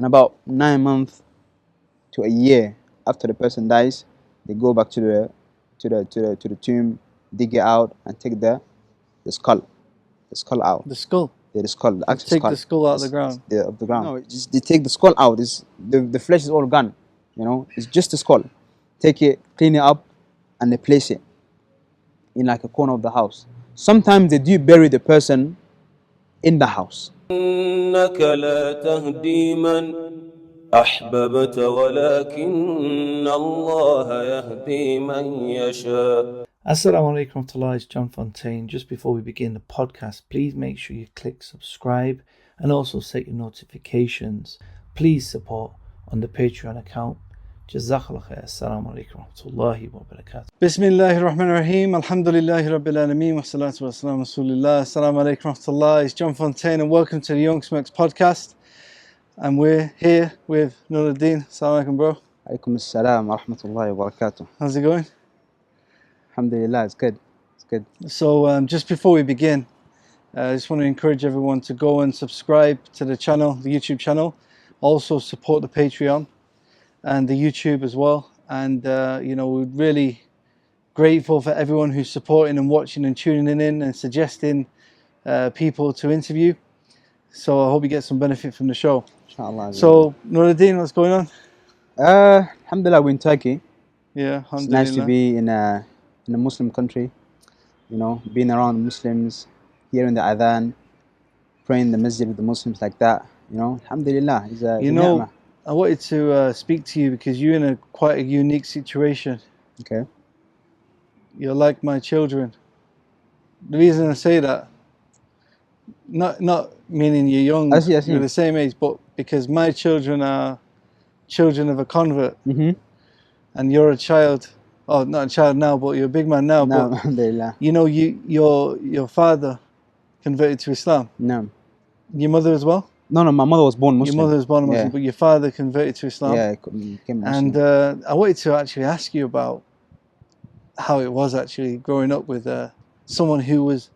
And about 9 months to a year after the person dies, they go back to the tomb, dig it out, and take the skull out. The skull. Yeah, the skull, the actual Take skull. the skull out of the ground. Of the ground. No, they take the skull out. The flesh is all gone. It's just the skull. Take it, clean it up, and they place it in like a corner of the house. Sometimes they do bury the person in the house. إنك لا تهدي من أحببت ولكن الله يهدي من يشاء. Assalamu alaikum wa rahmatullah, it's John Fontaine. Just before we begin the podcast, please make sure you click subscribe and also set your notifications. Please support on the Patreon account. Jazakallah khair. Assalamu alaikum wa rahmatullahi wa barakatuh. Bismillahir Rahmanir Rahim. Alhamdulillahi Rabbil Alameen. Wa salatu wa salam Rasulillah. Assalamu alaikum wa rahmatullah. It's John Fontaine and welcome to the Young Smirks podcast. And we're here with Nouridine. Assalamu alaikum, bro. Alaikum assalam wa rahmatullahi wa barakatuh. How's it going? Alhamdulillah, it's good. It's good. So just before we begin, I just want to encourage everyone to go and subscribe to the channel, the YouTube channel. Also support the Patreon and the YouTube as well. And we're really grateful for everyone who's supporting and watching and tuning in and suggesting people to interview. So I hope you get some benefit from the show. Inshallah. So Nouridine, what's going on? Alhamdulillah, we're in Turkey. Yeah, it's nice to be in a Muslim country, being around Muslims, hearing the adhan, praying in the masjid with the Muslims like that, alhamdulillah. I wanted to speak to you because you're in quite a unique situation. Okay. You're like my children. The reason I say that, not meaning you're young, I see. You're the same age, but because my children are children of a convert, and you're a child. Oh, not a child now, but you're a big man now. No, but alhamdulillah. Your father converted to Islam. No. Your mother as well? No, my mother was born Muslim. Your mother was born Muslim, but your father converted to Islam. Yeah, became Muslim. And I wanted to actually ask you about how it was actually growing up with someone who was,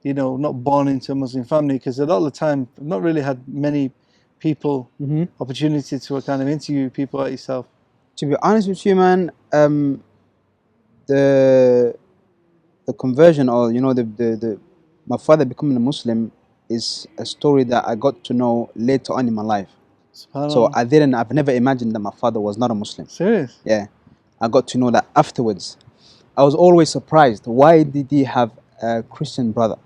not born into a Muslim family, because a lot of the time I've not really had many people opportunity to kind of interview people like yourself. To be honest with you, man, the conversion, or my father becoming a Muslim is a story that I got to know later on in my life. So I've never imagined that my father was not a Muslim. Serious? Yeah, I got to know that afterwards. I was always surprised. Why did he have a Christian brother?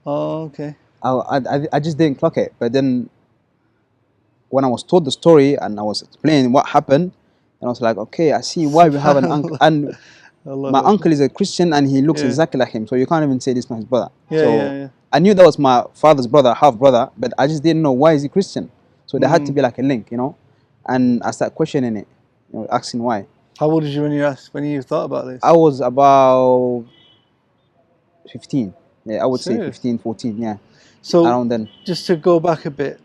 Oh, okay. I just didn't clock it. But then when I was told the story and I was explaining what happened, and I was like, okay, I see why we have an uncle. And my uncle is a Christian and he looks exactly like him. So you can't even say this is not his brother. Yeah. I knew that was my father's brother, half brother, but I just didn't know why is he Christian. So there had to be like a link, And I started questioning it, asking why. How old was you when you thought about this? I was about 15. Yeah, I would say Serious? 15, 14, yeah. So around then. Just to go back a bit,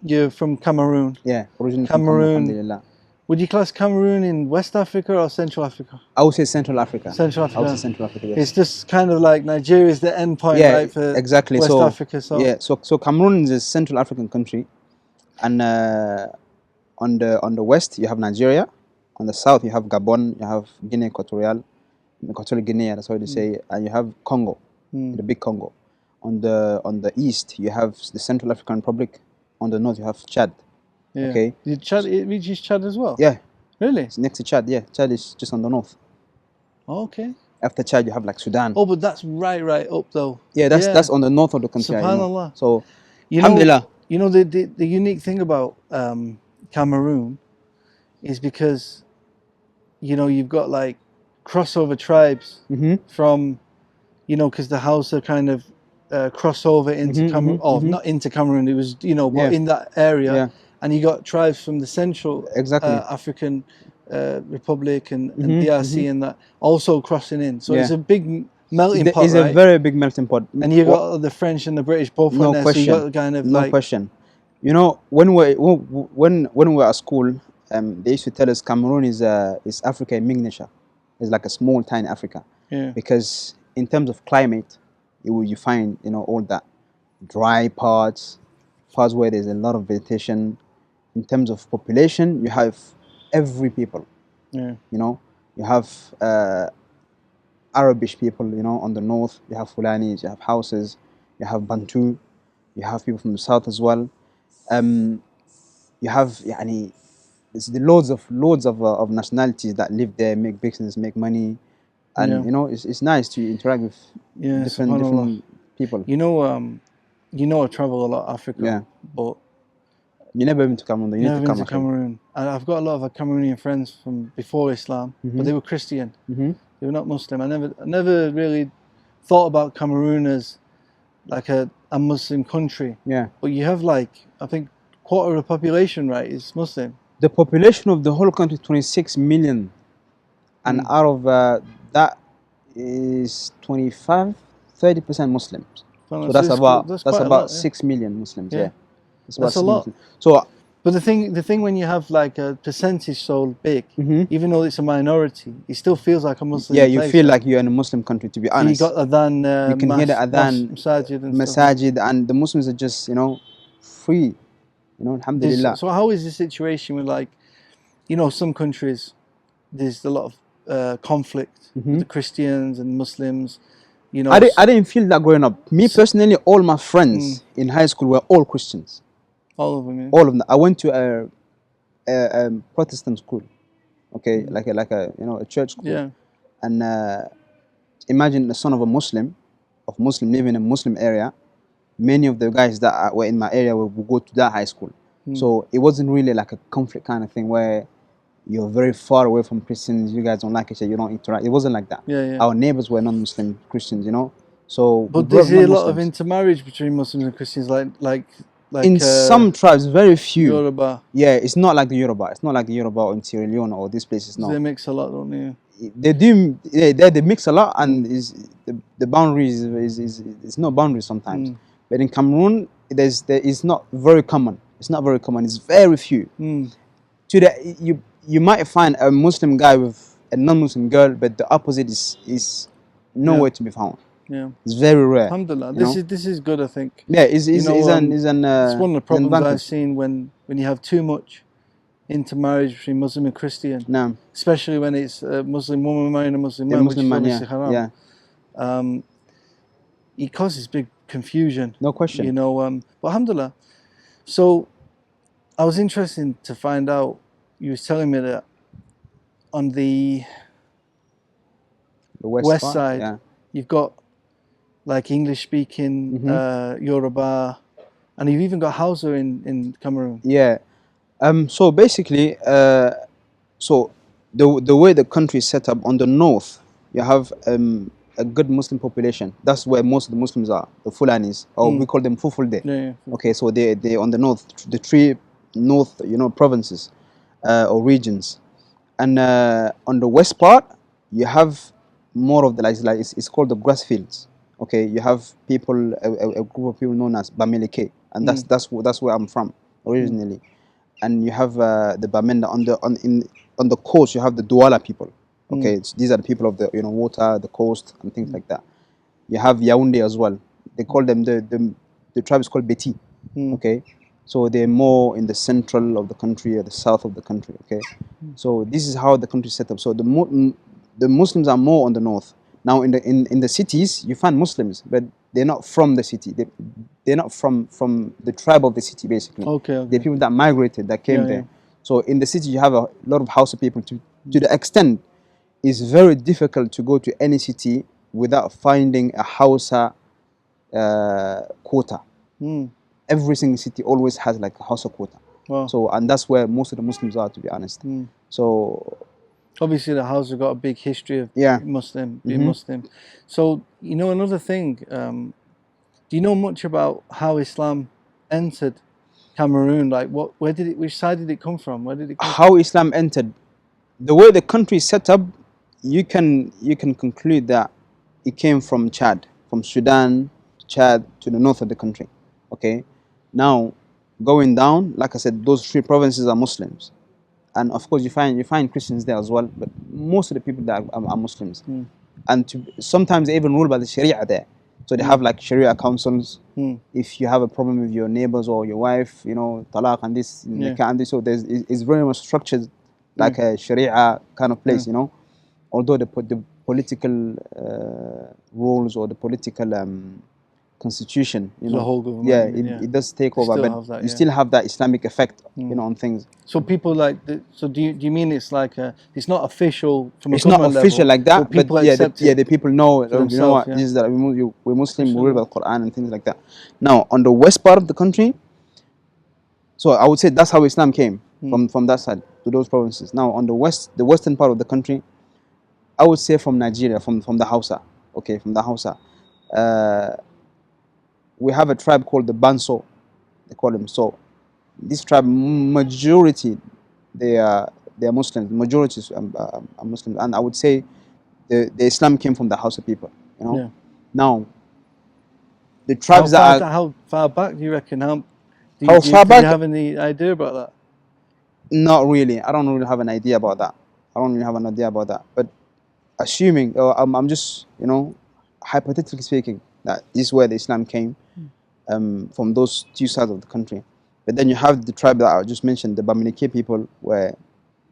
you're from Cameroon. Yeah, originally Cameroon. From Alhamdulillah. Would you class Cameroon in West Africa or Central Africa? I would say Central Africa. Central Africa. I would say Central Africa, yes. It's just kind of like Nigeria is the end point, right, for exactly. West Africa. So. Yeah, so Cameroon is a Central African country, and on the west you have Nigeria, on the south you have Gabon, you have Guinea Equatorial Guinea, that's how they say, and you have Congo, the big Congo. On the east you have the Central African Republic, on the north you have Chad. Yeah. Okay. It reaches Chad as well? Yeah. Really? It's next to Chad, yeah. Chad is just on the north. Oh, okay. After Chad, you have like Sudan. Oh, but that's right up though. Yeah, that's on the north of the country. Subhanallah. So, alhamdulillah. The unique thing about Cameroon is because, you've got like crossover tribes from, because the Hausa kind of crossover into Cameroon, not into Cameroon, it was, but in that area. Yeah. And you got tribes from the Central African Republic and DRC and that also crossing in. So it's a big melting pot. It's a very big melting pot. And you got the French and the British both on there. Question. So you got kind of no question. When we were at school, they used to tell us Cameroon is Africa in miniature. It's like a small, tiny Africa. Yeah. Because in terms of climate, you find all that dry parts where there's a lot of vegetation. in terms of population, you have every people. Yeah. You know, you have Arabish people. You know, on the north, you have Fulanis, you have Hauses, you have Bantu, you have people from the south as well. You have يعني there's the loads of nationalities that live there, make business, make money, and Yeah. you know it's nice to interact with Yeah, different people. You know, I travel a lot Africa, Yeah. but You never been to Cameroon, though. You need never to been come. to Cameroon. And I've got a lot of Cameroonian friends from before Islam, but they were Christian. Mm-hmm. They were not Muslim. I never really thought about Cameroon as like a Muslim country. Yeah. But you have like, I think, quarter of the population, right, is Muslim. The population of the whole country is 26 million, and out of that is 25-30% Muslims. So that's quite a lot, 6 million Muslims. Yeah. Yeah, that's about That's a 6 lot. Muslims. So But the thing when you have like a percentage so big, even though it's a minority, it still feels like a Muslim. yeah, you place, feel right? like you're in a Muslim country. To be So honest, you got adhan, you can hear the adhan, masajid, and stuff. masajid, and the Muslims are just free. Alhamdulillah. So how is the situation with like, some countries, there's a lot of conflict with the Christians and Muslims. I didn't feel that growing up. Me personally, all my friends in high school were all Christians. All of them. Yeah. All of them. I went to a Protestant school, okay, like a church school. Yeah. And imagine the son of a Muslim living in a Muslim area. Many of the guys that were in my area would go to that high school. So it wasn't really like a conflict kind of thing where you're very far away from Christians, you guys don't like each other, you don't interact. It wasn't like that. Yeah. Our neighbors were non-Muslim Christians, So But there's a lot of intermarriage between Muslims and Christians, like in some tribes, very few. Yoruba. Yeah, it's not like the Yoruba. It's not like the Yoruba in Sierra Leone or these places. No, They mix a lot, don't they? They do. They mix a lot, and the boundaries is no boundaries sometimes. But in Cameroon, it's not very common. It's not very common. It's very few. You might find a Muslim guy with a non-Muslim girl, but the opposite is nowhere to be found. Yeah, it's very rare. Alhamdulillah, this is good, I think. Yeah, it's it's one of the problems advantage. I've seen when you have too much intermarriage between Muslim and Christian. No. Especially when it's a Muslim woman marrying a Muslim man, Muslim man, which is obviously haram. Yeah. It causes big confusion. No question. But alhamdulillah. So I was interested to find out, you were telling me that on the west side, you've got like English speaking, Yoruba, and you've even got Hausa in Cameroon. Yeah. So basically, so the way the country is set up, on the north, you have a good Muslim population. That's where most of the Muslims are, the Fulanis, or we call them Fufulde. Yeah. Okay, so they on the north, the three north, provinces or regions, and on the west part, you have more of the like it's called the grass fields. Okay, you have people, a group of people known as Bamileke, and that's where I'm from originally. And you have the Bamenda on the coast. You have the Douala people. Okay, these are the people of the water, the coast, and things like that. You have Yaoundé as well. They call them the tribe is called Beti. Okay, so they're more in the central of the country or the south of the country. Okay, so this is how the country is set up. So the Muslims are more on the north. Now in the cities you find Muslims, but they're not from the city. They're not from the tribe of the city basically. Okay. They're people that migrated, that came there. So in the city you have a lot of Hausa people to the extent it's very difficult to go to any city without finding a Hausa quota. Every single city always has like a Hausa quota. Wow. So, and that's where most of the Muslims are, to be honest. So obviously the Hausa got a big history of being Muslim. So another thing, do you know much about how Islam entered Cameroon? Like which side did it come from? Where did it come how Islam entered? The way the country is set up, you can conclude that it came from Chad, from Sudan, Chad to the north of the country. Okay, now going down, like I said, those three provinces are Muslims, and of course you find Christians there as well. But most of the people there are Muslims, and sometimes they even rule by the Sharia there. So they have like Sharia councils. Mm. If you have a problem with your neighbors or your wife, you know, talaq and this, Yeah. nikah and this, so it's very much structured like a Sharia kind of place, you know. Although the political rules or the political constitution, you The know, whole government, it does take They over, still but have that, you yeah. still have that Islamic effect, you know, on things. So people like, so do you mean it's like it's not official from a It's not government official level, like that, but people yeah, accept the it people know, for you know themselves, what, yeah. this is that we're Muslim, we read Mashallah. about Quran and things like that. Now, on the west part of the country, so I would say that's how Islam came from that side to those provinces. Now, on the western part of the country, I would say from Nigeria, from the Hausa, okay, from the Hausa. We have a tribe called the Banso, they call them so. This tribe, majority, they are Muslims. Majority are Muslims, and I would say the Islam came from the Hausa people. You know. Yeah. Now, the tribes How far back do you reckon? how Do far you back? have any idea about that? Not really. I don't really have an idea about that. But assuming, or I'm just, you know, hypothetically speaking, that this is where the Islam came, from those two sides of the country. But then you have the tribe that I just mentioned, the Bamileke people, where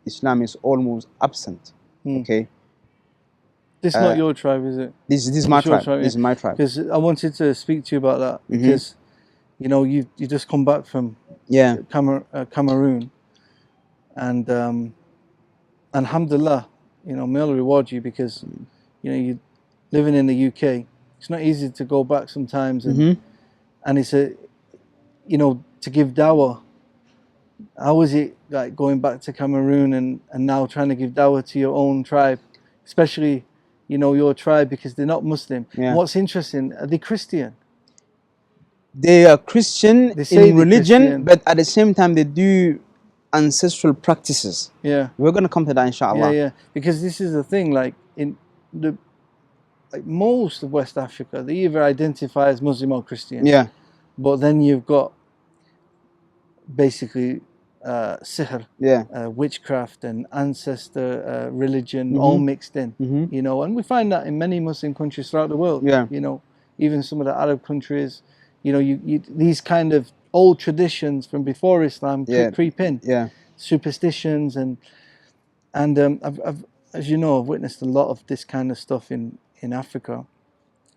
Islam is almost absent. Okay. This is not your tribe, is it? This is my tribe. This is my tribe. Because I wanted to speak to you about that because, you know, you just come back from Cameroon, and alhamdulillah, you know, may Allah reward you because, you know, you living in the UK. It's not easy to go back sometimes, and it's you know, to give dawah. How was it like going back to Cameroon and now trying to give dawah to your own tribe, especially, you know, your tribe, because they're not Muslim. Yeah. What's interesting, are they Christian? They are Christian in religion, Christian. but at the same time they do ancestral practices. Yeah. We're going to come to that, inshallah. Yeah. Because this is the thing, like in most of West Africa, they either identify as Muslim or Christian. Yeah. But then you've got basically sihr, witchcraft and ancestor religion all mixed in, you know, and we find that in many Muslim countries throughout the world. Yeah. You know, even some of the Arab countries, you know, you these kind of old traditions from before Islam creep in. Yeah. Superstitions and I've, as you know, I've witnessed a lot of this kind of stuff in Africa.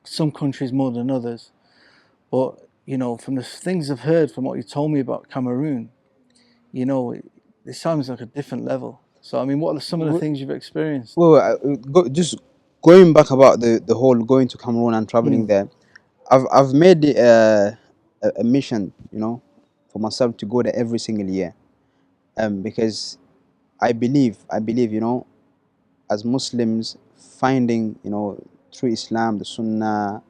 Some countries more than others, but you know, from the things I've heard, from what you told me about Cameroon, you know, it sounds like a different level. So, I mean, what are some of the things you've experienced? Well, just going back about the whole going to Cameroon and traveling there, I've made a mission, you know, for myself to go there every single year, because I believe, you know, as Muslims, finding, you know, through Islam, the Sunnah,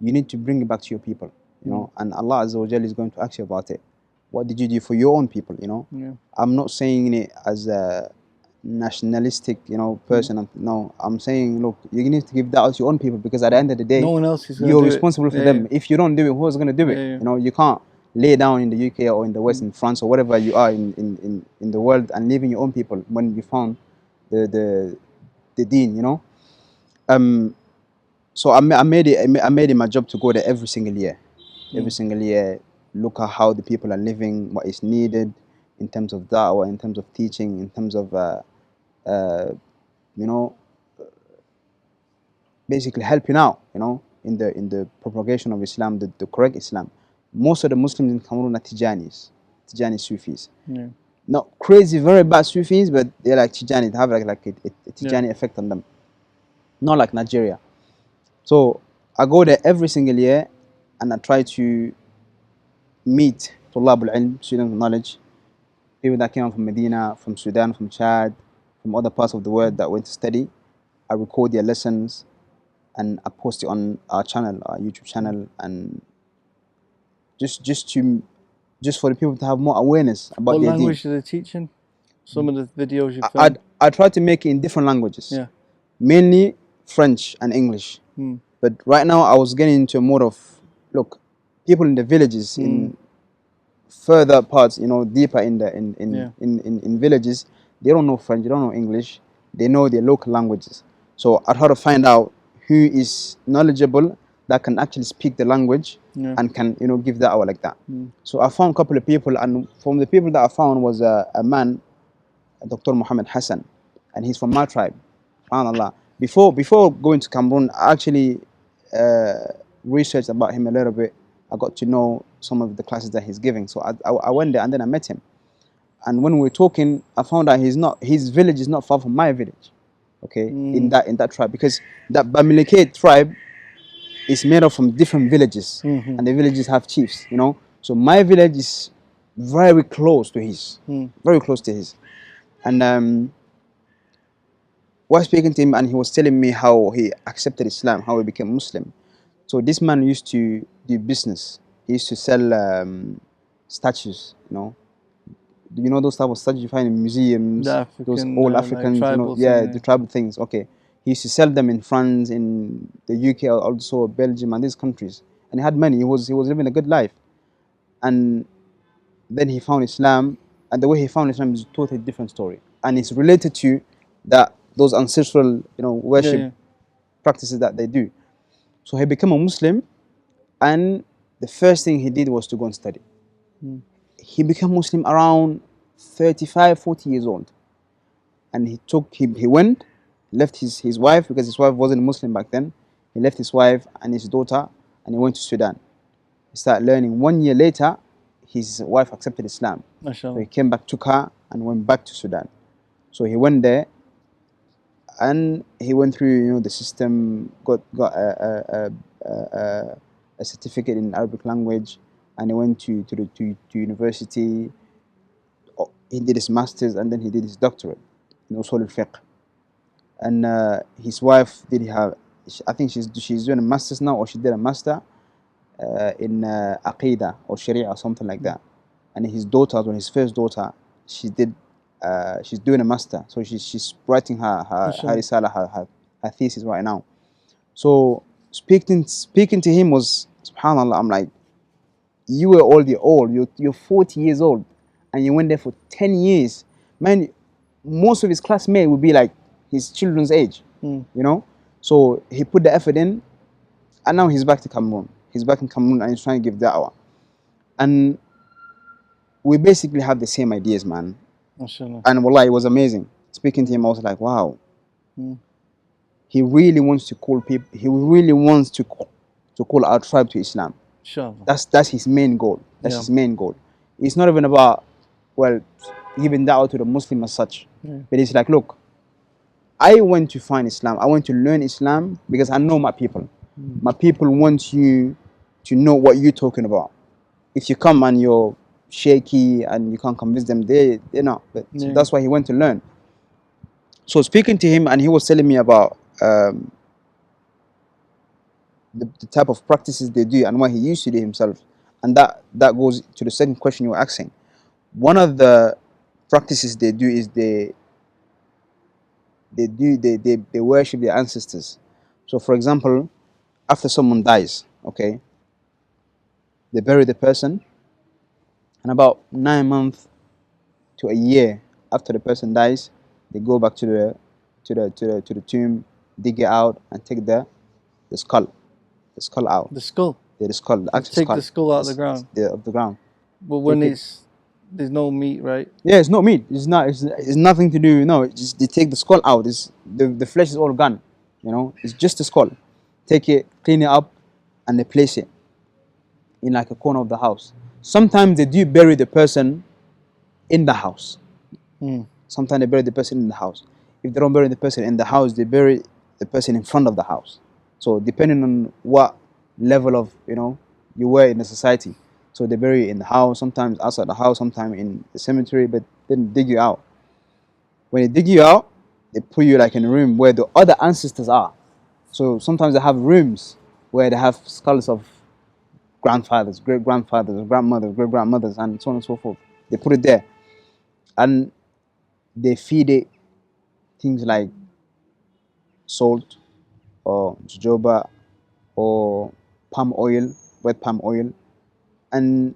you need to bring it back to your people, you know, and Allah Azza wa Jalla is going to ask you about it. What did you do for your own people, you know? Yeah. I'm not saying it as a nationalistic, you know, person. No, I'm saying, look, you need to give that out to your own people, because at the end of the day, no one else is you're responsible for them. If you don't do it, who's going to do it? Yeah. You know, you can't lay down in the UK or in the West, in France or wherever you are in the world, and leaving your own people when you found the deen, you know. So I made it my job to go there every single year. Every single year, look at how the people are living, what is needed in terms of da'wah, in terms of teaching, in terms of you know, basically helping out, you know, in the propagation of Islam, the correct Islam. Most of the Muslims in Cameroon are Tijani Sufis. Yeah. Not crazy, very bad Sufis, but they're like Tijani. They have like a Tijani effect on them. Not like Nigeria. So I go there every single year, and I try to meet Tulab al-Ilm, students of knowledge, people that came from Medina, from Sudan, from Chad, from other parts of the world that went to study. I record their lessons and I post it on our channel, our YouTube channel, and just for the people to have more awareness about their deen. What language are they teaching? Some of the videos you've filmed? I try to make it in different languages. Yeah. Mainly French and English. But right now I was getting into a mode of, look, people in the villages, in further parts, you know, deeper in villages, they don't know French, they don't know English, they know their local languages. So I try to find out who is knowledgeable that can actually speak the language and can give da'wah like that. So I found a couple of people, and from the people that I found was a man, Dr. Muhammad Hassan, and he's from my tribe. SubhanAllah. Before going to Cameroon, I actually researched about him a little bit. I got to know some of the classes that he's giving. So I went there and then I met him. And when we were talking, I found out his village is not far from my village. Okay, in that tribe, because that Bamileke tribe is made up from different villages, and the villages have chiefs. So my village is very close to his, and was speaking to him, and he was telling me how he accepted Islam, how he became Muslim. So this man used to do business. He used to sell statues. Those type of statues you find in museums, those old Africans, the tribal things. Okay, he used to sell them in France, in the UK, also Belgium, and these countries. And he had money. He was living a good life. And then he found Islam, and the way he found Islam is a totally different story, and it's related to those ancestral, worship practices that they do. So he became a Muslim, and the first thing he did was to go and study. He became Muslim around 35, 40 years old. And he went, left his wife, because his wife wasn't Muslim back then. He left his wife and his daughter, and he went to Sudan. He started learning. 1 year later, his wife accepted Islam. So he came back, took her, and went back to Sudan. So he went there, and he went through, the system, got a certificate in Arabic language, and he went to university. He did his master's, and then he did his doctorate in Usul al-Fiqh. And his wife I think she's doing a master's now, or she did a master in Aqidah or Sharia or something like that. And his daughter, his first daughter, she's doing a master, so she's writing her risala, her thesis right now. So speaking to him was, subhanallah, I'm like, you were already old. You're 40 years old, and you went there for 10 years. Man, most of his classmates would be like his children's age, So he put the effort in, and now he's back to Cameroon. He's back in Cameroon, and he's trying to give da'wah. And we basically have the same ideas, man. Mashallah. And wallah, it was amazing. Speaking to him, I was like, wow. He really wants to call people. He really wants to call our tribe to Islam. Sure. That's his main goal. His main goal. It's not even about, giving da'wah to the Muslim as such. But it's like, look, I went to find Islam. I went to learn Islam because I know my people. My people want you to know what you're talking about. If you come and you're shaky and you can't convince them, they're not. But so that's why he went to learn. So speaking to him, and he was telling me about the type of practices they do and what he used to do himself. And that goes to the second question you were asking. One of the practices they do is they worship their ancestors. So for example, after someone dies, okay, they bury the person, and about 9 months to a year after the person dies, they go back to the tomb, dig it out, and take the skull out. The skull? Yeah, the skull. The actual take skull. the skull out of the ground? Yeah, of the ground. But when there's no meat, right? Yeah, it's no meat. It's not. It's nothing to do. No, it's just they take the skull out. The flesh is all gone. It's just the skull. Take it, clean it up, and they place it in like a corner of the house. Sometimes they do bury the person in the house. Sometimes they bury the person in the house. If they don't bury the person in the house, they bury the person in front of the house. So depending on what level of you were in the society. So they bury you in the house, sometimes outside the house, sometimes in the cemetery, but then dig you out. When they dig you out, they put you like in a room where the other ancestors are. So sometimes they have rooms where they have skulls of grandfathers, great-grandfathers, grandmothers, great-grandmothers, and so on and so forth. They put it there. And they feed it things like salt or jojoba or palm oil, wet palm oil, and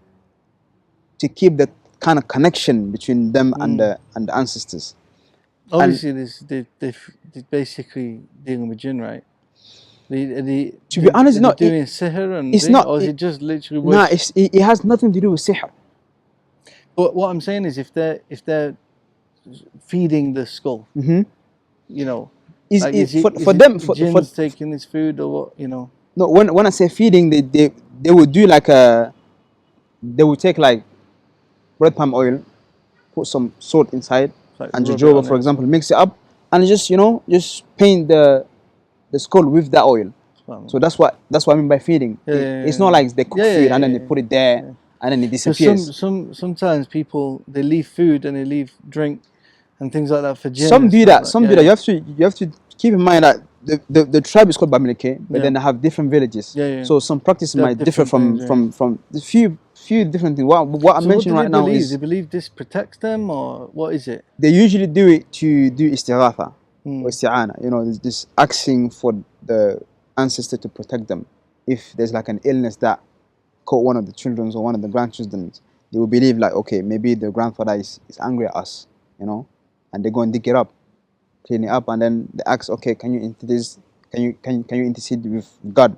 to keep that kind of connection between them and the ancestors. Obviously, they're basically dealing with jinn, right? To be honest, no, doing sihr and it's not. or is it just literally? Nah, it has nothing to do with sihr. But what I'm saying is, if they're feeding the skull, Mm-hmm. you know, Is like, it, is for it them for jinns taking his food or what? You know. no, when I say feeding, they would do like they would take like red palm oil, put some salt inside, Like and rub it jojoba, on for it or example, mix it up, and just just paint the skull with that oil. something. So that's what I mean by feeding. It's not like they cook food and then they put it there and then it disappears. Sometimes people, they leave food and they leave drink and things like that for jinn. Some and do stuff that. like- Some do that. You have to keep in mind that the tribe is called Bamileke, but then they have different villages. So some practices They have might differ different things, from the few different things. What I'm So mentioning what right do they now believe? is They believe this protects them, or what is it? they usually do it to do istighatha Mm. or isti'ana. This asking for the ancestor to protect them. If there's like an illness that caught one of the children or one of the grandchildren, they will believe like, okay, maybe the grandfather is angry at us, and they go and dig it up, clean it up, and then they ask, okay, can you intercede with God?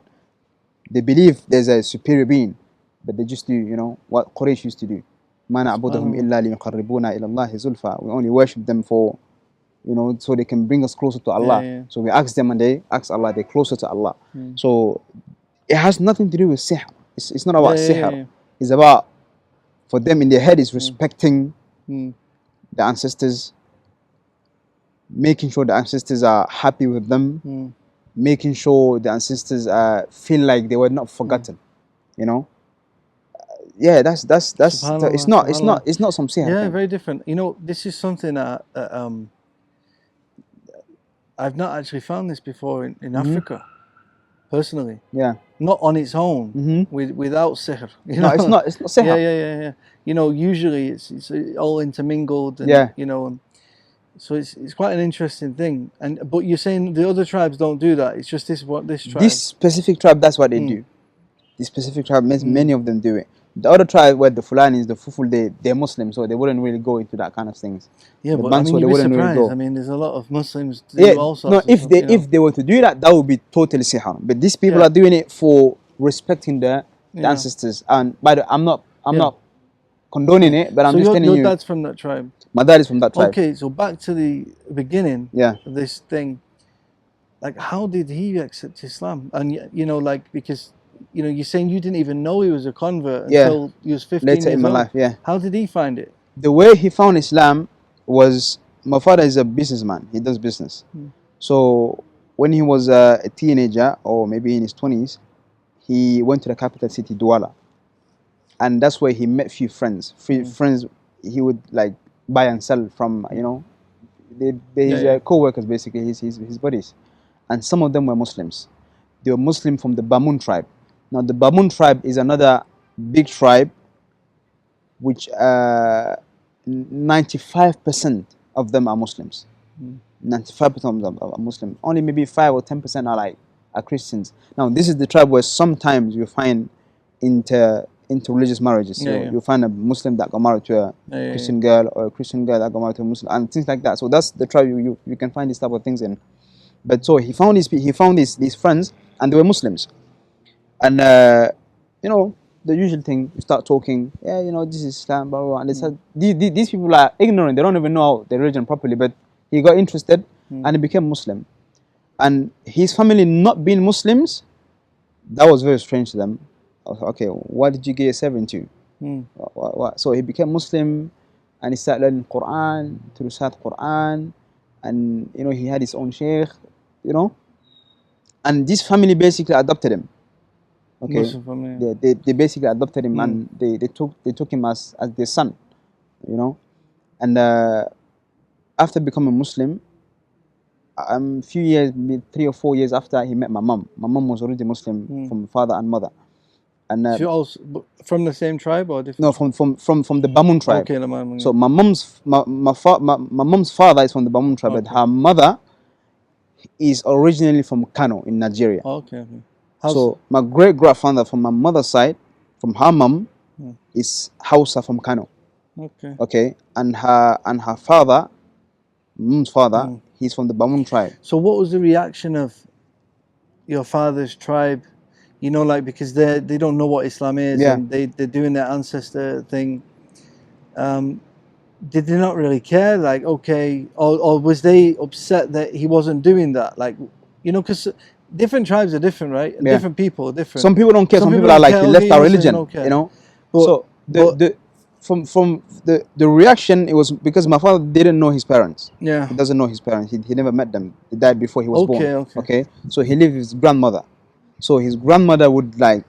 They believe there's a superior being, but they just do, what Quraysh used to do. ما نعبدهم إلا ليقربونا إلى الله زلفى. We only worship them for, so they can bring us closer to Allah. So we ask them and they ask Allah, they're closer to Allah. So it has nothing to do with sihr. It's not about sihr. It's about, for them in their head, is respecting the ancestors, making sure the ancestors are happy with them, making sure the ancestors feel like they were not forgotten. Yeah, that's it's not some sihr. Yeah, thing. very different. This is something that I've not actually found this before in Africa, personally. Yeah. Not on its own, without sihr. No, it's not sihr. Yeah. Usually it's all intermingled. And, and so it's quite an interesting thing. But you're saying the other tribes don't do that. It's just this tribe. This specific tribe, that's what they do. This specific tribe, many of them do it. The other tribe, where the Fulanis, the Fuful, they're Muslims, so they wouldn't really go into that kind of things. Yeah, the but I mean, you'd be surprised. Really go. I mean, there's a lot of Muslims do all sorts of if stuff, if they were to do that, that would be totally sihr. But these people are doing it for respecting the ancestors. And by the I'm not condoning it, but I'm just telling you. Your dad's from that tribe. My dad is from that tribe. Okay, so back to the beginning. Of this thing. Like, how did he accept Islam? And because you're saying you didn't even know he was a convert until he was 15 later years in my old. life. Yeah. How did he find it? The way he found Islam was, my father is a businessman. He does business. So when he was a teenager, or maybe in his 20s, he went to the capital city, Douala, and that's where he met few friends. Friends he would like buy and sell from. His co-workers, basically his buddies, and some of them were Muslims. They were Muslim from the Bamun tribe. Now the Bamun tribe is another big tribe, which 95% of them are Muslims. 95% of them are Muslims. Only maybe 5 or 10% are Christians. Now this is the tribe where sometimes you find interreligious marriages. You find a Muslim that got married to a Christian girl, or a Christian girl that got married to a Muslim, and things like that. So that's the tribe you can find these type of things in. But so he found these friends, and they were Muslims, and the usual thing, you start talking, this is Islam, blah, blah, blah. And they said these people are ignorant, they don't even know the religion properly, but he got interested and he became Muslim. And his family not being Muslims, that was very strange to them. I was like, okay, what did you get yourself into? What? So he became Muslim, and he started learning Quran, to recite Quran, and he had his own sheikh, and this family basically adopted him. Okay, they basically adopted him, and they took him as their son, and after becoming Muslim, few years, maybe 3 or 4 years after, he met my mom. My mom was already Muslim from father and mother, and she also from the same tribe or different? No, from the Bamun tribe. Okay, the Bamun. So my mom's father is from the Bamun tribe, but her mother is originally from Kano in Nigeria. Okay. So my great grandfather from my mother's side, from her mom, is Hausa from Kano. Okay, and her father, mom's father, he's from the Bamun tribe. So what was the reaction of your father's tribe, like because they don't know what Islam is, Yeah. and they're doing their ancestor thing. Did they not really care? Like, okay, or was they upset that he wasn't doing that? Like, because different tribes are different, right? And Yeah. different people are different. Some people don't care. Some people are don't like, care. he left Okay, our you're saying religion, don't care. you know. But- So from the reaction, it was because my father didn't know his parents. Yeah. He doesn't know his parents. He never met them. They died before he was born. Okay. So he lived with his grandmother. So his grandmother would like,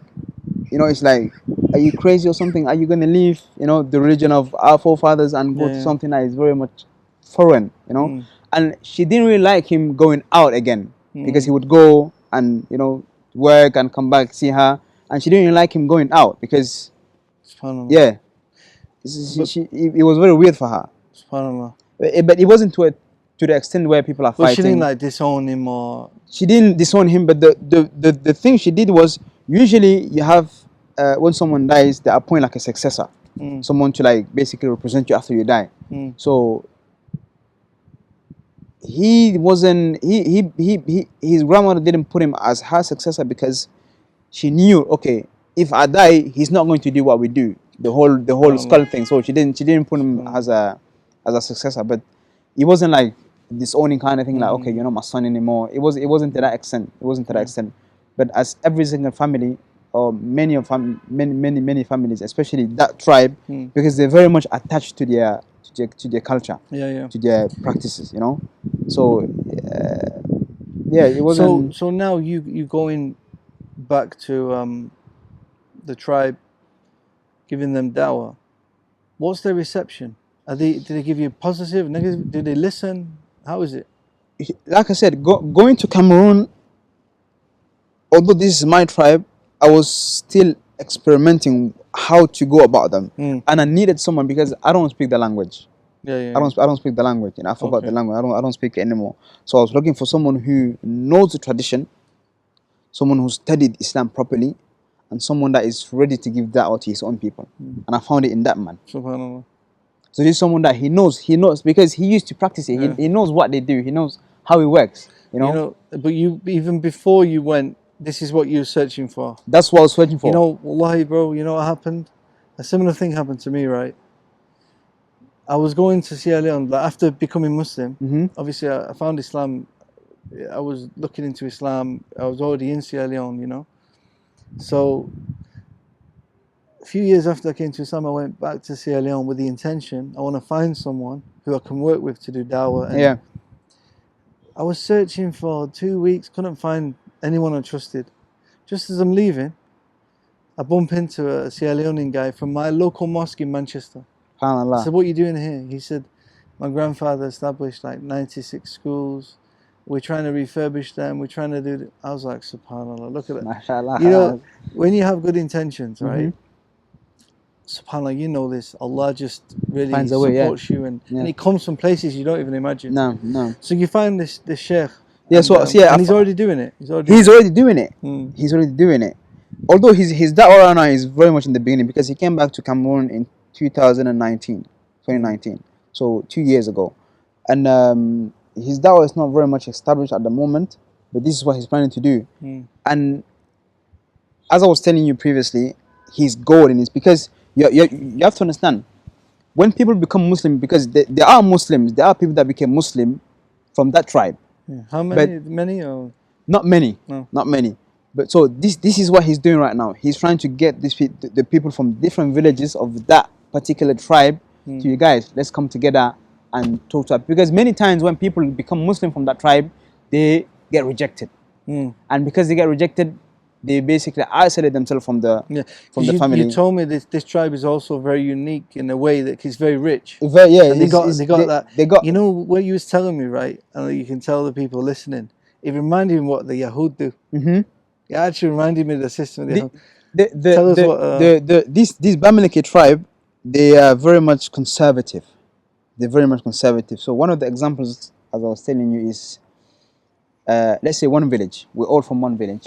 it's like, are you crazy or something? Are you gonna leave, the religion of our forefathers and go to something that is very much foreign, And she didn't really like him going out again because he would go and work and come back, see her, and she didn't really like him going out because SubhanAllah. It was very weird for her. SubhanAllah. But it wasn't to the extent where people are fighting. She didn't like disown him or. She didn't disown him, but the thing she did was, usually you have when someone dies, they appoint like a successor, someone to like basically represent you after you die. So he wasn't. His grandmother didn't put him as her successor because she knew, okay, if I die, he's not going to do what we do, the whole skull thing. So she didn't put him as a successor, but it wasn't like disowning kind of thing, like, okay, you're not my son anymore. It wasn't to that extent. But as every single family, or many families, especially that tribe, because they're very much attached to their culture, to their practices, So it wasn't. So now you going back to the tribe, giving them dawah. What's their reception? Did they give you positive, negative? Did they listen? How is it? Like I said, going to Cameroon, although this is my tribe, I was still experimenting how to go about them, and I needed someone because I don't speak the language. I don't speak the language. I forgot the language. I don't speak it anymore. So I was looking for someone who knows the tradition, someone who studied Islam properly, and someone that is ready to give da'wah to his own people. And I found it in that man. SubhanAllah. So this is someone that he knows because he used to practice it. He knows what they do. He knows how it works. But you, even before you went, this is what you were searching for. That's what I was searching for. Wallahi, bro, you know what happened? A similar thing happened to me, right? I was going to Sierra Leone, like after becoming Muslim. Obviously, I found Islam. I was looking into Islam. I was already in Sierra Leone, So a few years after I came to Islam, I went back to Sierra Leone with the intention, I want to find someone who I can work with to do dawah. And I was searching for 2 weeks, couldn't find anyone I trusted. Just as I'm leaving, I bump into a Sierra Leonean guy from my local mosque in Manchester. I said, what are you doing here? He said, my grandfather established like 96 schools. We're trying to refurbish them. We're trying to do it. I was like, SubhanAllah, look at it. MashaAllah. When you have good intentions, right? SubhanAllah, this. Allah just really Finds a way, supports you, and it comes from places you don't even imagine. No. So you find this sheikh. And he's already doing it. He's already doing it. Although his da'wah right now is very much in the beginning, because he came back to Cameroon in 2019, so 2 years ago, and his da'wah is not very much established at the moment, but this is what he's planning to do. And as I was telling you previously, his goal in is because you have to understand, when people become Muslim, because there are Muslims, there are people that became Muslim from that tribe. How many? Many or not many? No. Not many. But so this is what he's doing right now. He's trying to get the people from different villages of that particular tribe to, you guys, let's come together and talk to us. Because many times when people become Muslim from that tribe, they get rejected. And because they get rejected, they basically isolate themselves from the family. You told me this tribe is also very unique in a way that it's very rich. And they got that. What you was telling me, right? And you can tell the people listening. It reminded me what the Yahud do. It actually reminded me of the system. Tell us what. This Bamileke tribe, they are very much conservative. They're very much conservative. So one of the examples, as I was telling you, is let's say one village. We're all from one village,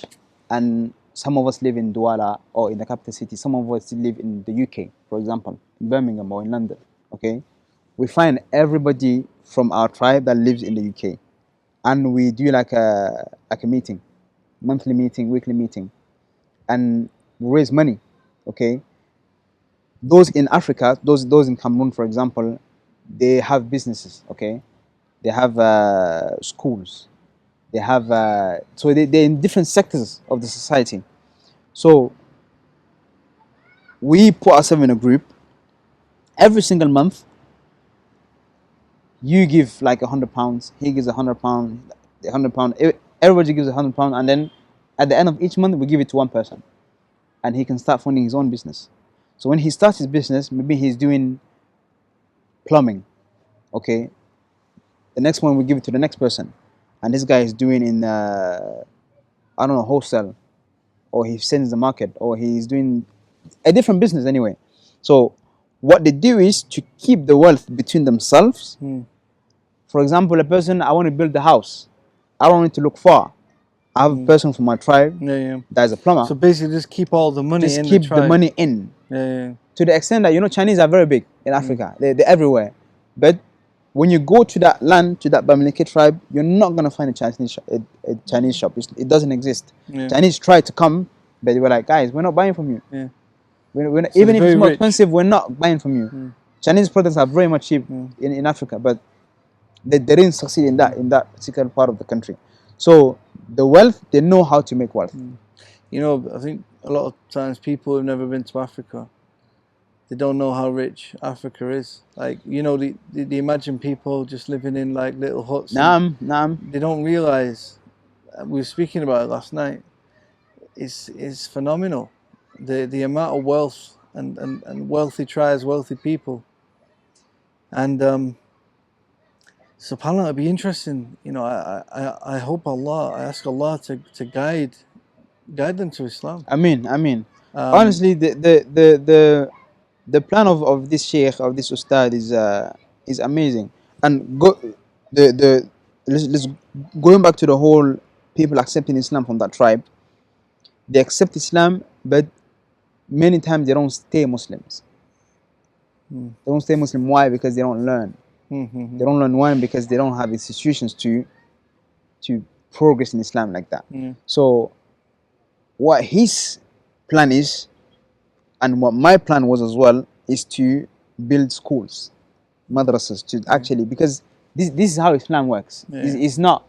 and some of us live in Douala or in the capital city. Some of us live in the UK, for example, in Birmingham or in London. Okay, we find everybody from our tribe that lives in the UK, and we do like a meeting. monthly meeting, weekly meeting, and we raise money. Okay, those in Africa, those in Cameroon, for example, they have businesses. Okay, they have schools. They have so they're in different sectors of the society. So we put ourselves in a group. Every single month, you give like £100. He gives £100. £100. Everybody gives £100, and then at the end of each month, we give it to one person, and he can start funding his own business. So when he starts his business, maybe he's doing plumbing. Okay, the next one we give it to the next person, and this guy is doing in I don't know, wholesale, or he sends the market, or he's doing a different business anyway. So what they do is to keep the wealth between themselves. For example, a person, I want to build a house. I don't need to look far. I have a person from my tribe that is a plumber. So basically, just keep all the money Just in keep the tribe. the money in. Yeah. To the extent that, you know, Chinese are very big in Africa. They're everywhere. But when you go to that land, to that Bamileke tribe, you're not going to find a Chinese shop. It doesn't exist. Yeah. Chinese try to come, but they were like, guys, we're not buying from you. Yeah. We're not, So even if they're it's very more rich. expensive, we're not buying from you. Chinese products are very much cheap in Africa, but they didn't succeed in that particular part of the country. So the wealth, they know how to make wealth. You know, I think a lot of times people who've never been to Africa, they don't know how rich Africa is. Like, you know, they imagine people just living in like little huts. Naam. They don't realize, we were speaking about it last night, it's phenomenal. The amount of wealth and wealthy tribes, wealthy people. And subhanAllah, it'd be interesting. You know, I hope Allah, I ask Allah to guide them to Islam. I mean. Honestly, the plan of this sheikh, of this ustad, is amazing. And let's going back to the whole people accepting Islam from that tribe. They accept Islam, but many times they don't stay Muslims. They don't stay Muslim. Why? Because they don't learn. They don't learn. Why? Because they don't have institutions to progress in Islam like that. So what his plan is, and what my plan was as well, is to build schools, madrasas, to actually, because this is how Islam works. It's not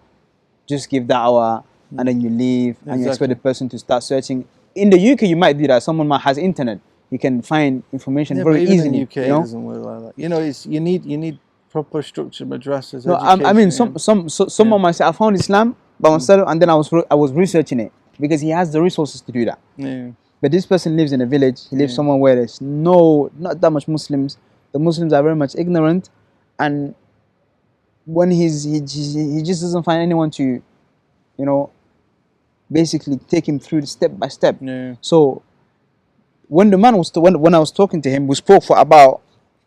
just give da'wah and then you leave and you expect the person to start searching. In the UK, you might do that. Someone might has internet. You can find information very but even easily. In the UK, you know? it doesn't work like that. You know, you need proper structured madrasas. No, I mean, someone might say, I found Islam by myself, and then I was researching it, because he has the resources to do that. But this person lives in a village. He lives somewhere where there's not that much Muslims. The Muslims are very much ignorant, and when he just doesn't find anyone to, you know, basically take him through the step by step. So when the man was when I was talking to him, we spoke for about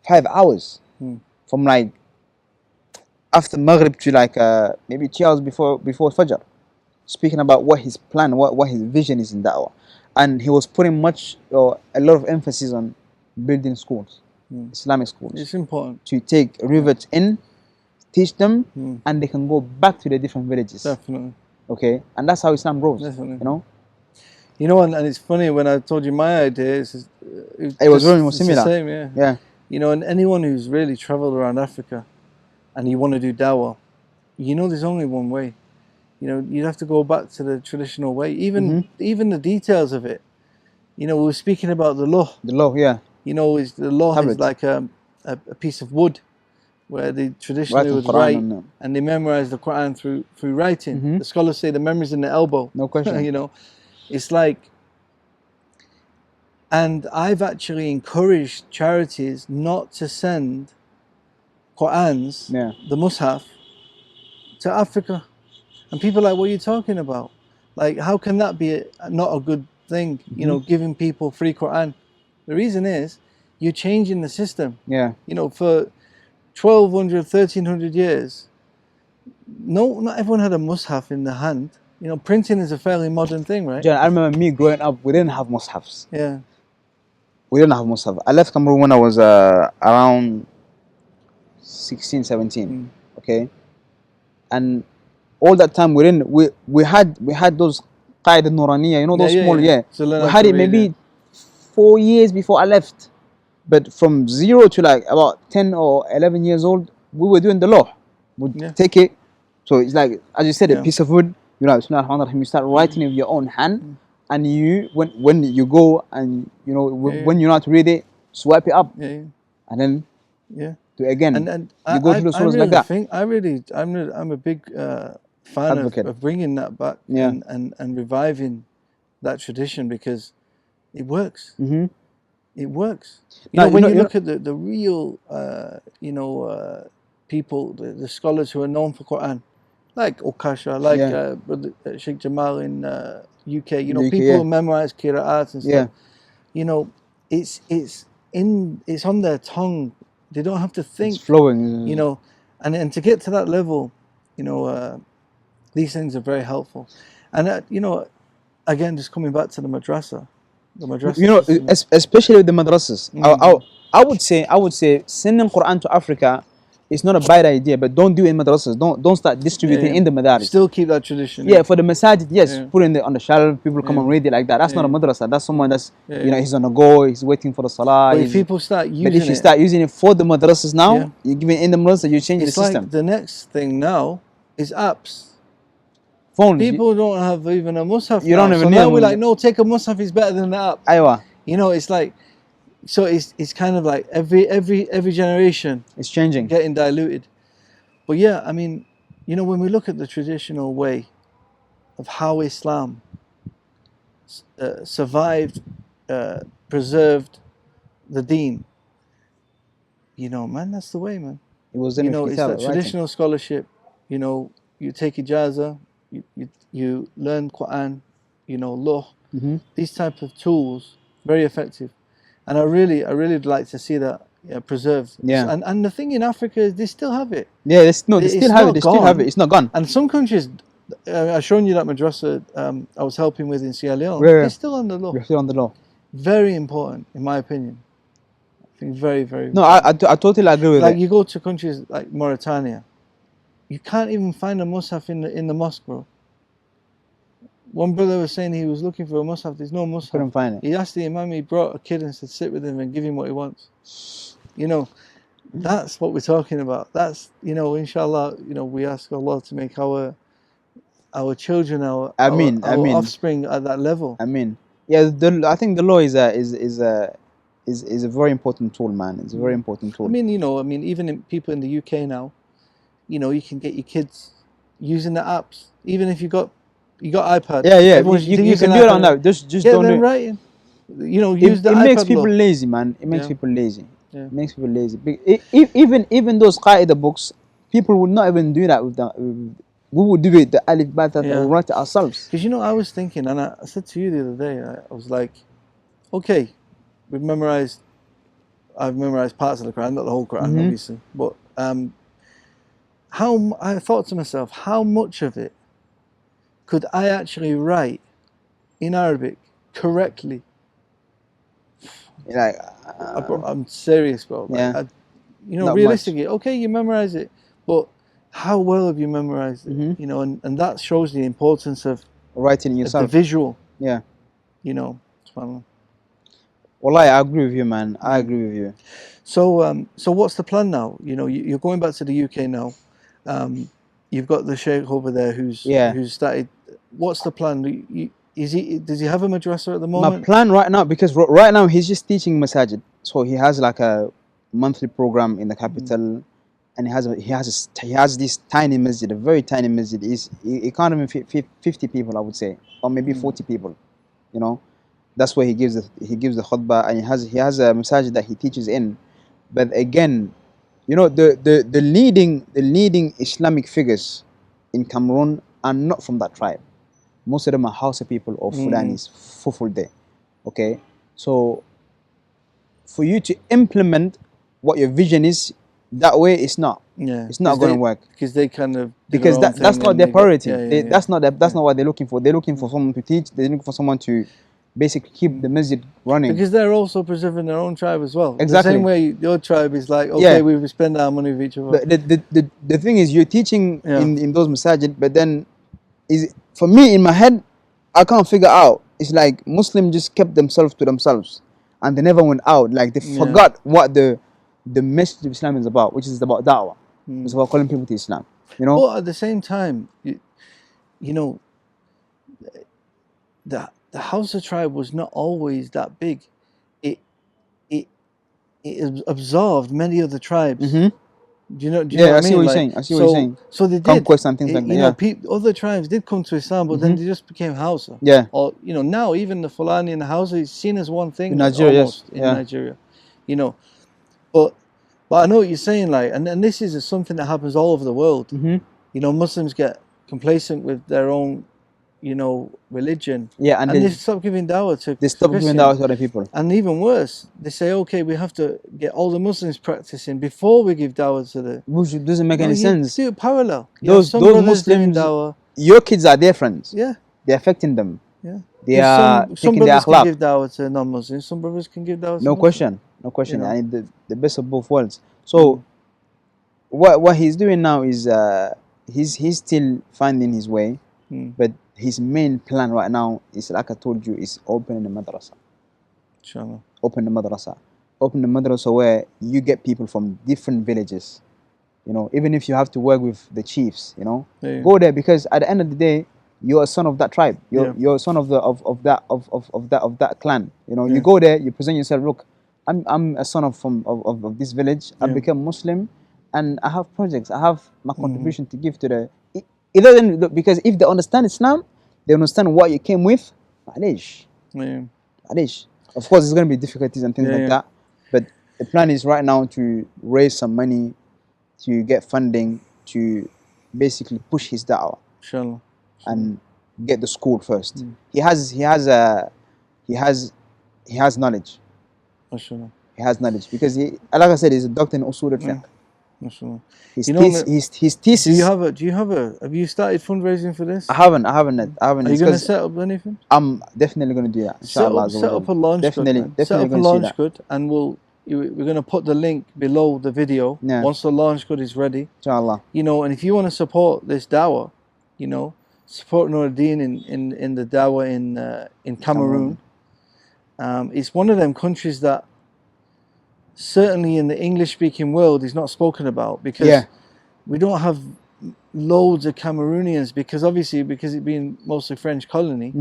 5 hours, from like after Maghrib to like maybe 2 hours before Fajr, speaking about what his plan, what his vision is in da'wah. And he was putting a lot of emphasis on building schools, Islamic schools. It's important to take rivets in, teach them, and they can go back to their different villages. Definitely. Okay, and that's how Islam grows. Definitely. You know, and it's funny, when I told you my idea, it was very much similar. The same, yeah. You know, and anyone who's really traveled around Africa, and you want to do dawah, you know, there's only one way. You know, you'd have to go back to the traditional way. Even the details of it. You know, we were speaking about the law. The law, yeah. You know, the law is like a piece of wood, where they traditionally would write, and they memorize the Quran through writing. The scholars say the memory's in the elbow. No question. You know, it's like, and I've actually encouraged charities not to send Qurans, the Mus'haf, to Africa. And people are like, what are you talking about? Like, how can that be not a good thing, you know, giving people free Quran? The reason is, you're changing the system. Yeah. You know, for 1,200, 1,300 years, not everyone had a Mus'haf in the hand. You know, printing is a fairly modern thing, right? John, I remember me growing up, we didn't have Mus'hafs. Yeah. We didn't have Mus'haf. I left Cameroon when I was around 16, 17. Okay. And all that time we had those Qaida Nouraniya, you know those small, So learn we how had to it read, maybe 4 years before I left. But from 0 to like about 10 or 11 years old, we were doing the law. We'd take it. So it's like, as you said, a piece of wood, you know, you start writing with your own hand. And you, when you go and, you know, when you know how to read it, swipe it up. And then do it again. And you go through the surahs like that. I'm a big fan of bringing that back and reviving that tradition, because it works. It works. You know, when you look at the real, people, the scholars who are known for Quran, like Okasha, like Brother Sheikh Jamal in UK, you know, people who memorize qira'at and stuff. You know, it's on their tongue. They don't have to think. It's flowing. You know, and to get to that level, you know, these things are very helpful. And you know, again, just coming back to the madrasa. You know, especially with the madrasas, I would say sending Quran to Africa is not a bad idea, but don't do it in madrasas. Don't start distributing in the madaris. Still keep that tradition. For the masajid, put it on the shelf. People come and read it like that. That's not a madrasa. That's someone that's you know, he's on the go. He's waiting for the salah. But if people start using it, but if you start using it for the madrasas now, you give it in the madrasa, you change the system. Like the next thing now is apps. Phones. People don't have even a mushaf. You don't even know. So now we're like, no, take a mushaf is better than the app. Aywa. You know, it's like, so it's kind of like every generation it's changing, getting diluted. But yeah, I mean, you know, when we look at the traditional way of how Islam survived, preserved the deen, you know, man, that's the way, man. It was you know, it's that traditional scholarship. You know, you take ijazah, you learn Quran, you know, law. These type of tools, very effective, and I really like to see that preserved. And the thing in Africa is they still have it. They still have it. It's not gone. And some countries, I've shown you that madrasa I was helping with in Sierra Leone. They're still on the law. They're still on the law. Very important, in my opinion. I think very, very. No, I totally agree with that. Like you go to countries like Mauritania, you can't even find a mushaf in the mosque, bro. One brother was saying he was looking for a mushaf. There's no mushaf. Couldn't find it. He asked the imam. He brought a kid and said, "Sit with him and give him what he wants." You know, that's what we're talking about. That's, you know, inshallah, you know, we ask Allah to make our children, our offspring at that level. I mean, I think the law is a very important tool, man. It's a very important tool. I mean, you know, even people in the UK now, you know, you can get your kids using the apps, even if you got iPad. You can do it on that. Just don't do it. Writing. You know, use the iPad. It makes people lazy, man. It makes people lazy. It makes people lazy. Even those qaida books, people would not even do that with them. We would do it, the alif ba ta, and write it ourselves. Because, you know, I was thinking, and I said to you the other day, I was like, okay, I've memorized parts of the Quran, not the whole Quran, obviously, but I thought to myself, how much of it could I actually write in Arabic correctly? Like, I'm serious, bro. Like, you know, realistically, okay, you memorize it, but how well have you memorized it? You know, and that shows the importance of writing yourself, the visual. Yeah. You know, subhanAllah. Well, I agree with you, man. I agree with you. So what's the plan now? You know, you're going back to the UK now. You've got the sheikh over there who's started. What's the plan? Does he have a madrasa at the moment? My plan right now, because right now he's just teaching masajid. So he has like a monthly program in the capital, and he has this tiny masjid, a very tiny masjid. He can't even fit 50 people, I would say, or maybe 40 people. You know, that's where he gives the khutbah, and he has a masajid that he teaches in. But again, you know, the leading Islamic figures in Cameroon are not from that tribe. Most of them are Hausa people or Fulanis, Fulfulde. Okay, so for you to implement what your vision is that way, it's not going to work, because they kind of that's not their priority. That's not what they're looking for. They're looking for someone to teach. They're looking for someone to basically keep the masjid running, because they're also preserving their own tribe as well. Exactly. The same way your tribe is like, okay, we spend our money with each other. The thing is, you're teaching in those masajid, but then for me in my head, I can't figure out. It's like Muslims just kept themselves to themselves, and they never went out. Like they forgot what the message of Islam is about, which is about da'wah. It's about calling people to Islam. You know. But at the same time, you know, the Hausa tribe was not always that big. It absorbed many other tribes. Mm-hmm. Do you know what I mean? I see what you're saying. I see what you're saying. So they did. Conquest and things like that. You know, other tribes did come to Islam, but then they just became Hausa. Yeah. Or you know, now even the Fulani and the Hausa is seen as one thing In Nigeria, almost in Nigeria. You know, but I know what you're saying. Like, and this is something that happens all over the world. Mm-hmm. You know, Muslims get complacent with their own, you know, religion. Yeah, and they stop giving dawah to they stop giving dawah to other people. And even worse, they say, okay, we have to get all the Muslims practicing before we give dawah to the... Which doesn't make any sense. Do it parallel. Those Muslims, dawah. Your kids are their friends. Yeah. They're affecting them. Yeah. They are some taking their brothers can akhlaq. give dawah to non-Muslims, some brothers can give dawah to No Muslims. question. No question. You know? I mean, the best of both worlds. So, what he's doing now is he's still finding his way, but his main plan right now is, like I told you, is opening the madrasa. Inshallah. Open the madrasa where you get people from different villages. You know, even if you have to work with the chiefs, you know, go there, because at the end of the day, you're a son of that tribe. You're a son of that clan. You know, you go there, you present yourself. Look, I'm a son of this village. I've become Muslim, and I have projects. I have my contribution to give to the. It doesn't, because if they understand Islam, they understand what you came with. Ma'alish. Of course, there's going to be difficulties and things like that, but the plan is right now to raise some money, to get funding, to basically push his da'wah. Inshallah. And get the school first. He has knowledge. Mashallah. He has knowledge because he, like I said, he's a doctor in usul al-fiqh. Mashallah. His thesis. Do you have you started fundraising for this? I haven't yet. Are you going to set up anything? I'm definitely going to do that. Inshallah. Set up a launch definitely set up a launch good, and we're going to put the link below the video once the launch good is ready. Inshallah. You know, and if you want to support this dawah, you know, support Nouridine in the dawah in Cameroon. It's one of them countries that certainly in the English-speaking world is not spoken about, because we don't have loads of Cameroonians, because it being mostly French colony.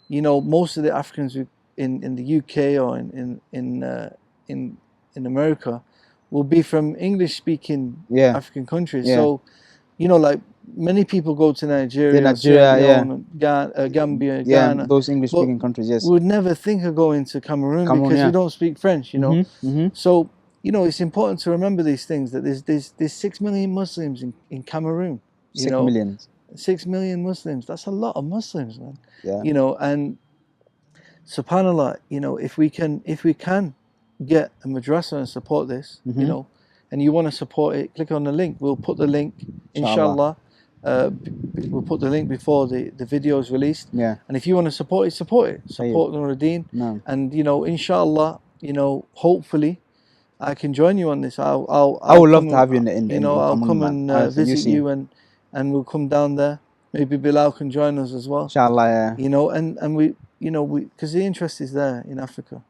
You know, most of the Africans in the UK or in America will be from English-speaking African countries. So, you know, like many people go to Nigeria, Gambia, Ghana, those English-speaking countries. Yes, we would never think of going to Cameroon because we don't speak French. You know, so you know it's important to remember these things. That there's 6 million Muslims in Cameroon. 6 million. 6 million Muslims. That's a lot of Muslims, man. Yeah. You know, and subhanallah, you know, if we can get a madrasa and support this, you know, and you want to support it, click on the link. We'll put the link, inshallah. We'll put the link before the video is released. Yeah. And if you want to support it. Support Nouridine. No. And you know, inshallah, you know, hopefully, I can join you on this. I would love to have you in you know, I'll come and visit you, and we'll come down there. Maybe Bilal can join us as well. Inshallah, yeah. You know, and we, you know, because the interest is there in Africa.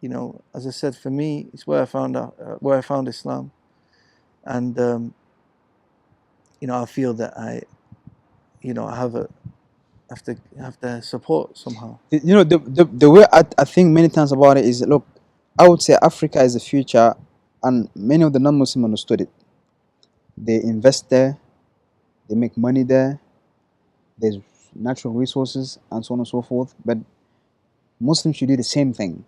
You know, as I said, for me, it's where I found Islam, and you know, I feel that I have to support somehow. You know, the way I think many times about it is, look, I would say Africa is the future, and many of the non-Muslims understood it. They invest there, they make money there, there's natural resources and so on and so forth, but Muslims should do the same thing.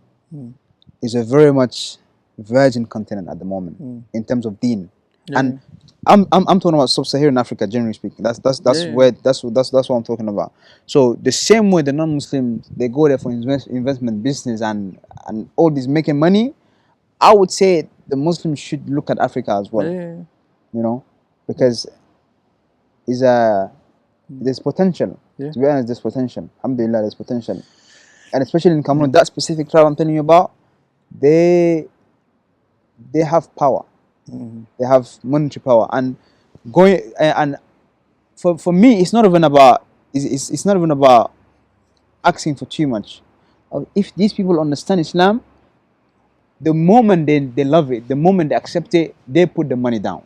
It's a very much virgin continent at the moment in terms of deen. And I'm talking about sub-Saharan Africa, generally speaking. That's what I'm talking about. So the same way the non-Muslims, they go there for investment, business, and all this making money, I would say the Muslims should look at Africa as well. You know, because there's potential. To be honest, there's potential. Alhamdulillah, there's potential. And especially in Cameroon, that specific tribe I'm telling you about, they have power. They have monetary power, and for me, it's not even about asking for too much. If these people understand Islam, the moment they love it, the moment they accept it, they put the money down.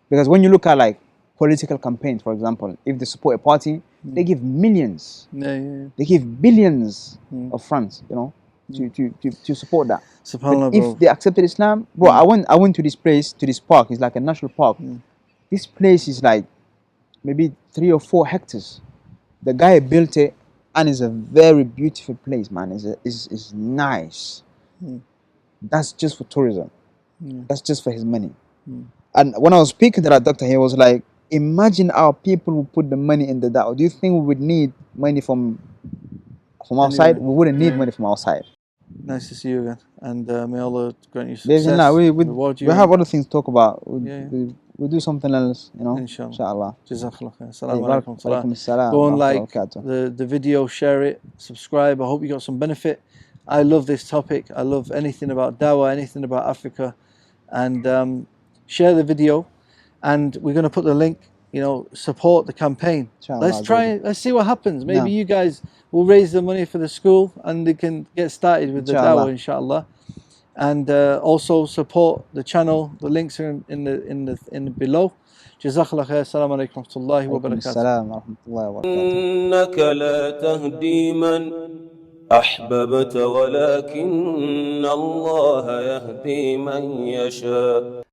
Because when you look at like political campaigns, for example, if they support a party, they give millions. They give billions of francs, you know, to support that. But if they accepted Islam, bro, I went to this place, to this park. It's like a national park. This place is like maybe 3 or 4 hectares. The guy built it, and it's a very beautiful place, man. It's nice. That's just for tourism. That's just for his money. And when I was speaking to that doctor, he was like, imagine our people would put the money in the dawah. Do you think we would need money from outside? We wouldn't need money from outside. Nice to see you again, and may Allah grant you There's success. we have other things to talk about. We'll do something else, you know. Inshallah. Jazakallah khair. Assalamu alaikum. Go and like the video, share it, subscribe. I hope you got some benefit. I love this topic. I love anything about dawah, anything about Africa, and share the video. And we're going to put the link. You know, support the campaign. Let's see what happens. Maybe you guys will raise the money for the school, and they can get started with the dawah, inshallah. And also support the channel. The links are in below. Jazakallah khair. Assalamu alaikum wa rahmatullahi wa barakatuh. إنك لا تهدي من أحببت ولكن الله يهدي من يشاء.